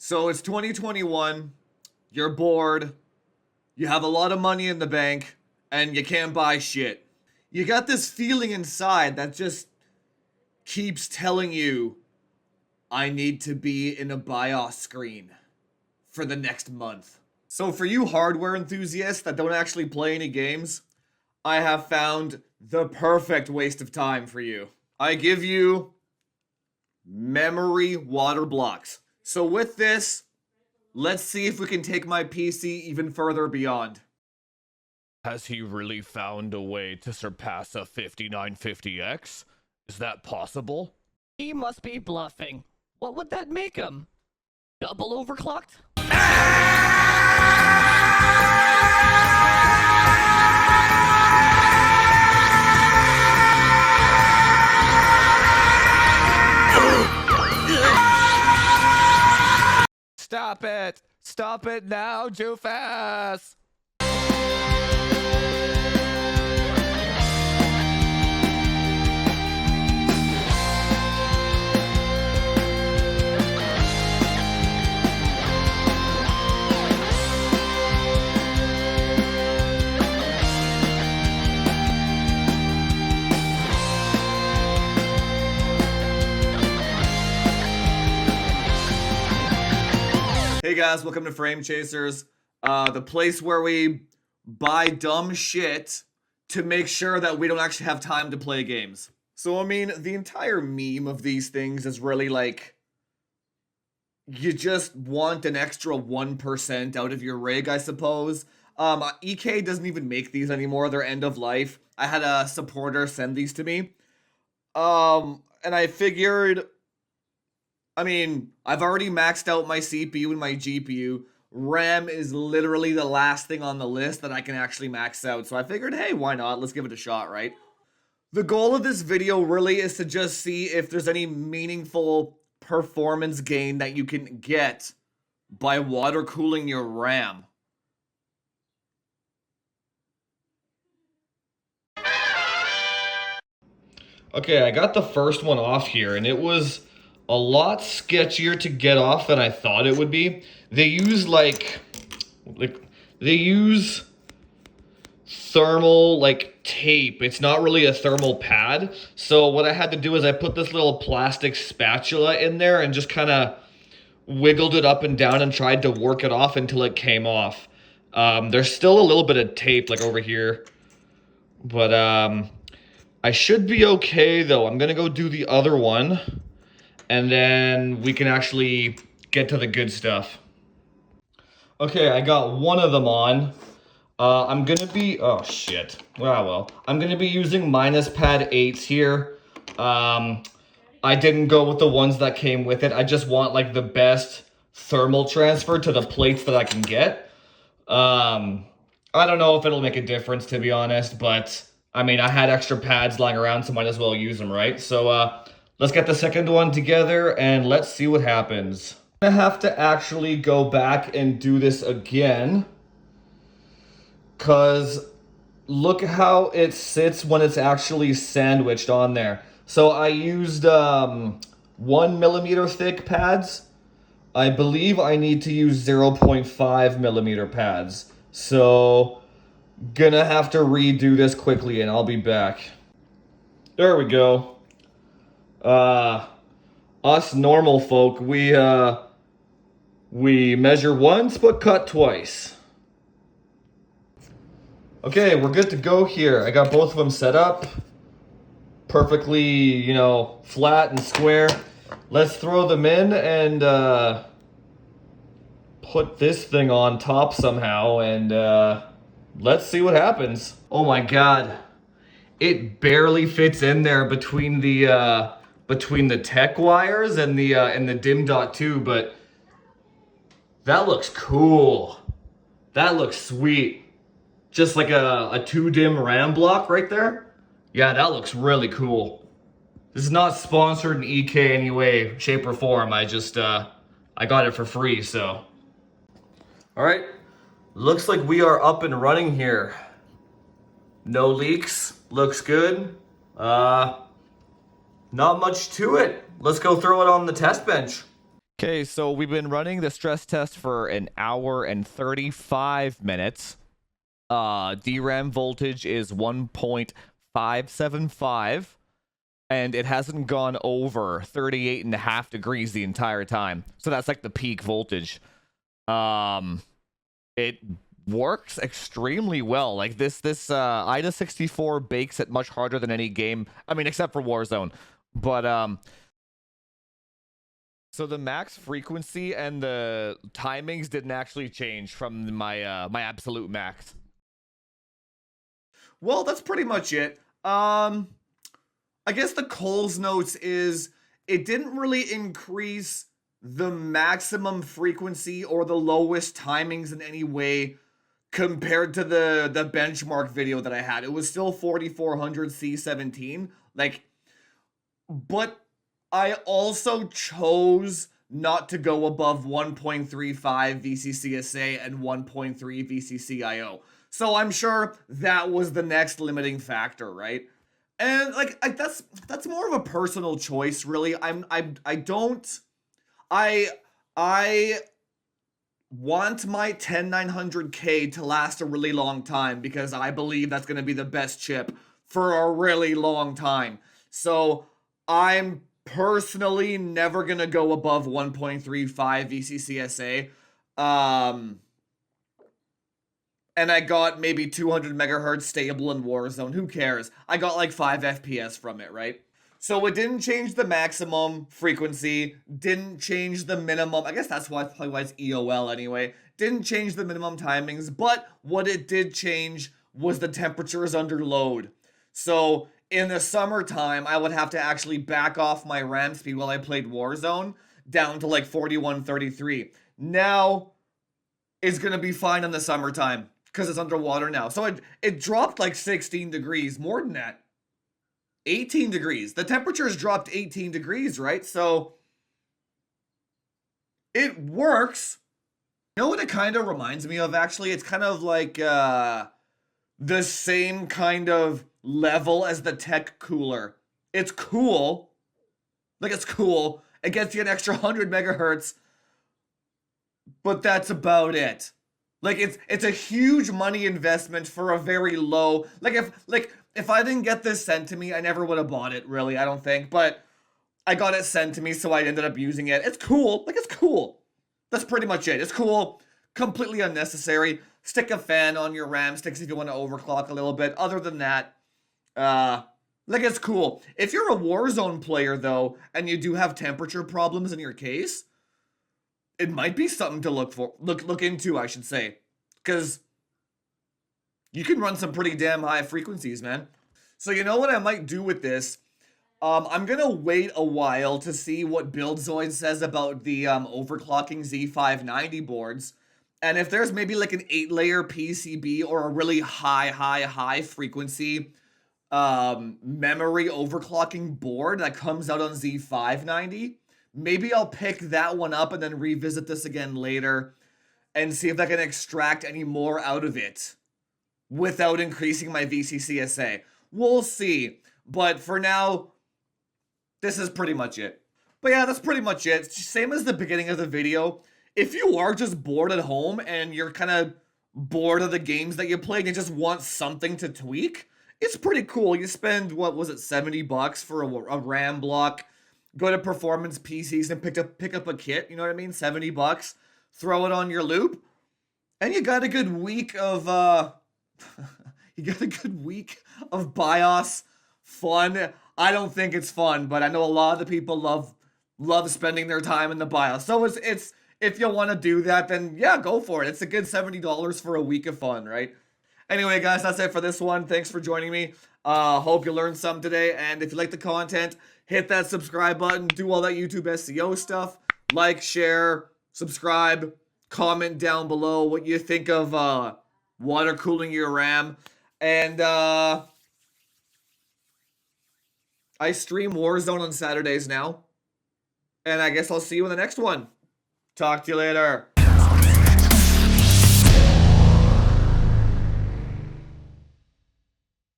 So it's 2021, you're bored, you have a lot of money in the bank, and you can't buy shit. You got this feeling inside that just keeps telling you, I need to be in a BIOS screen for the next month. So for you hardware enthusiasts that don't actually play any games, I have found the perfect waste of time for you. I give you memory water blocks. So with this, let's see if we can take my PC even further beyond. Has he really found a way to surpass a 5950X? Is that possible? He must be bluffing. What would that make him? Double overclocked? Stop it! Stop it now, Jufas! Hey guys, welcome to Frame Chasers, the place where we buy dumb shit to make sure that we don't actually have time to play games. So I mean, the entire meme of these things is really like, you just want an extra 1% out of your rig, I suppose. EK doesn't even make these anymore, they're end of life. I had a supporter send these to me. And I figured, I mean, I've already maxed out my CPU and my GPU. RAM is literally the last thing on the list that I can actually max out. So I figured, hey, why not? Let's give it a shot, right? The goal of this video really is to just see if there's any meaningful performance gain that you can get by water cooling your RAM. Okay, I got the first one off here, and it was a lot sketchier to get off than I thought it would be. They use they use thermal tape. It's not really a thermal pad. So what I had to do is I put this little plastic spatula in there and just kind of wiggled it up and down and tried to work it off until it came off. There's still a little bit of tape over here, but I should be okay though. I'm gonna go do the other one, and then we can actually get to the good stuff. Okay, I got one of them on. I'm gonna be, oh shit. Well, I'm gonna be using minus pad 8s here. I didn't go with the ones that came with it. I just want the best thermal transfer to the plates that I can get. I don't know if it'll make a difference, to be honest, but I mean, I had extra pads lying around, so might as well use them, right? So, let's get the second one together and let's see what happens. I'm gonna have to actually go back and do this again, because look how it sits when it's actually sandwiched on there. So I used 1mm thick pads. I believe I need to use 0.5mm pads. So gonna have to redo this quickly and I'll be back. There we go. Us normal folk, we measure once but cut twice. Okay, we're good to go here. I got both of them set up perfectly, flat and square. Let's throw them in and put this thing on top somehow, and let's see what happens. Oh my god. It barely fits in there between the tech wires and the dim dot 2, but that looks cool. That looks sweet. Just like a 2-dim RAM block right there. Yeah, that looks really cool. This is not sponsored in EK any way, shape, or form. I just I got it for free, so. All right, looks like we are up and running here. No leaks, looks good. Not much to it. Let's go throw it on the test bench. Okay, so we've been running the stress test for an hour and 35 minutes. DRAM voltage is 1.575, and it hasn't gone over 38.5 degrees the entire time. So that's like the peak voltage. It works extremely well. Like this IDA 64 bakes it much harder than any game. I mean, except for Warzone. But so the max frequency and the timings didn't actually change from my my absolute max. Well, that's pretty much it. I guess the Coles notes is it didn't really increase the maximum frequency or the lowest timings in any way compared to the benchmark video that I had. It was still 4400 C17. Like, but I also chose not to go above 1.35 VCCSA and 1.3 VCCIO. So I'm sure that was the next limiting factor, right? And like that's more of a personal choice, really. I want my 10900K to last a really long time because I believe that's going to be the best chip for a really long time. So I'm personally never going to go above 1.35 VCCSA. And I got maybe 200 megahertz stable in Warzone. Who cares? I got like 5 FPS from it, right? So it didn't change the maximum frequency, didn't change the minimum. I guess that's probably why it's EOL anyway. Didn't change the minimum timings, but what it did change was the temperatures under load. So in the summertime, I would have to actually back off my RAM speed while I played Warzone down to like 41-33. Now it's gonna be fine in the summertime because it's underwater now. So it dropped like 16 degrees, more than that. 18 degrees. The temperature's dropped 18 degrees, right? So it works. You know what it kind of reminds me of, actually? It's kind of like the same kind of level as the Tech Cooler. It's cool. Like, it's cool. It gets you an extra 100 megahertz. But that's about it. Like, it's a huge money investment for a very low... If I didn't get this sent to me, I never would have bought it, really, I don't think. But I got it sent to me, so I ended up using it. It's cool. Like, it's cool. That's pretty much it. It's cool. Completely unnecessary. Stick a fan on your RAM sticks if you want to overclock a little bit. Other than that, it's cool. If you're a Warzone player, though, and you do have temperature problems in your case, it might be something to look into, I should say. Because you can run some pretty damn high frequencies, man. So you know what I might do with this? I'm gonna wait a while to see what BuildZoid says about the overclocking Z590 boards. And if there's maybe like an 8-layer PCB or a really high frequency memory overclocking board that comes out on Z590, maybe I'll pick that one up and then revisit this again later and see if I can extract any more out of it without increasing my VCCSA. We'll see. But for now, this is pretty much it. But yeah, that's pretty much it. Same as the beginning of the video. If you are just bored at home and you're kind of bored of the games that you play and you just want something to tweak, it's pretty cool. You spend, what was it, $70 for a RAM block, go to Performance PCs and pick up a kit, you know what I mean? $70, throw it on your loop, and you got a good week of BIOS fun. I don't think it's fun, but I know a lot of the people love spending their time in the BIOS. So it's if you want to do that, then yeah, go for it. It's a good $70 for a week of fun, right? Anyway, guys, that's it for this one. Thanks for joining me. Hope you learned something today. And if you like the content, hit that subscribe button. Do all that YouTube SEO stuff. Like, share, subscribe. Comment down below what you think of water cooling your RAM. And I stream Warzone on Saturdays now. And I guess I'll see you in the next one. Talk to you later.